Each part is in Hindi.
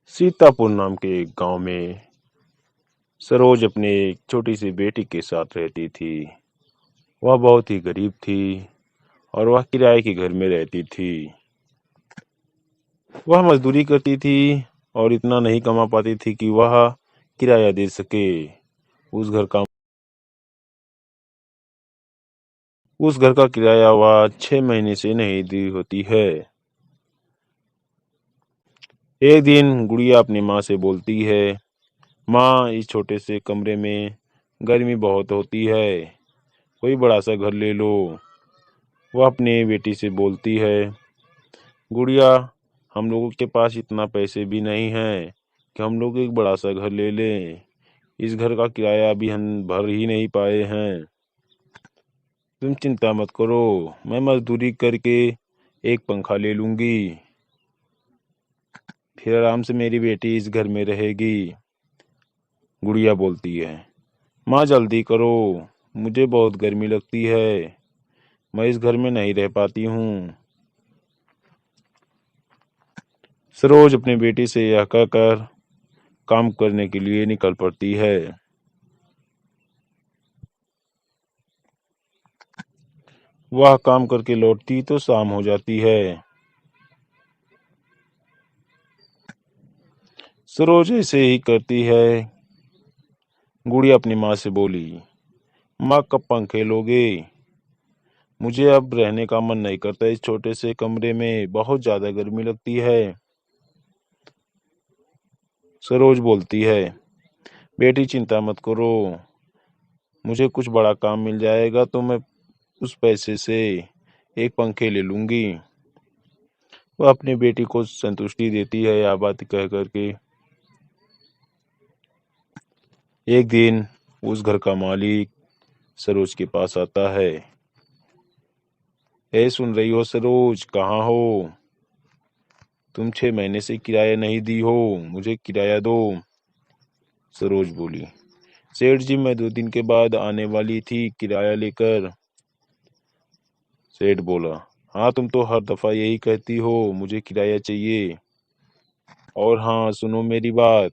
सीतापुर नाम के एक गांव में सरोज अपने एक छोटी सी बेटी के साथ रहती थी। वह बहुत ही गरीब थी और वह किराए के घर में रहती थी। वह मजदूरी करती थी और इतना नहीं कमा पाती थी कि वह किराया दे सके। उस घर का उस घर का किराया वह 6 महीने से नहीं दी होती है। एक दिन गुड़िया अपनी माँ से बोलती है, माँ, इस छोटे से कमरे में गर्मी बहुत होती है, कोई बड़ा सा घर ले लो। वह अपनी बेटी से बोलती है, गुड़िया, हम लोगों के पास इतना पैसे भी नहीं हैं कि हम लोग एक बड़ा सा घर ले लें। इस घर का किराया अभी हम भर ही नहीं पाए हैं। तुम चिंता मत करो, मैं मजदूरी करके एक पंखा ले लूंगी, फिर आराम से मेरी बेटी इस घर में रहेगी। गुड़िया बोलती है, माँ जल्दी करो, मुझे बहुत गर्मी लगती है, मैं इस घर में नहीं रह पाती हूँ। सरोज अपनी बेटी से यह कहकर काम करने के लिए निकल पड़ती है। वह काम करके लौटती तो शाम हो जाती है। सरोज ऐसे ही करती है। गुड़िया अपनी माँ से बोली, माँ कब पंखे लोगे? मुझे अब रहने का मन नहीं करता, इस छोटे से कमरे में बहुत ज्यादा गर्मी लगती है। सरोज बोलती है, बेटी चिंता मत करो, मुझे कुछ बड़ा काम मिल जाएगा तो मैं उस पैसे से एक पंखे ले लूंगी। वह अपनी बेटी को संतुष्टि देती है यह बात कह करके। एक दिन उस घर का मालिक सरोज के पास आता है। ए, सुन रही हो सरोज, कहाँ हो तुम? 6 महीने से किराया नहीं दी हो, मुझे किराया दो। सरोज बोली, सेठ जी, मैं 2 दिन के बाद आने वाली थी किराया लेकर। सेठ बोला, हाँ, तुम तो हर दफा यही कहती हो, मुझे किराया चाहिए। और हाँ, सुनो मेरी बात,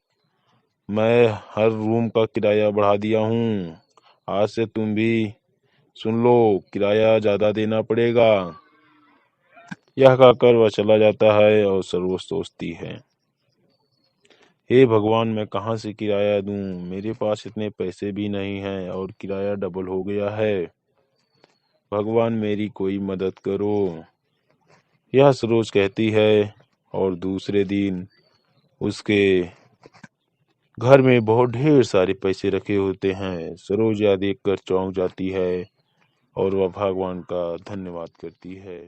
मैं हर रूम का किराया बढ़ा दिया हूँ, आज से तुम भी सुन लो, किराया ज्यादा देना पड़ेगा। यह कहकर वह चला जाता है और सरोज सोचती है, हे भगवान, मैं कहाँ से किराया दूं? मेरे पास इतने पैसे भी नहीं हैं और किराया डबल हो गया है। भगवान, मेरी कोई मदद करो। यह सरोज कहती है और दूसरे दिन उसके घर में बहुत ढेर सारे पैसे रखे होते हैं। सरोज यह देखकर चौंक जाती है और वह भगवान का धन्यवाद करती है।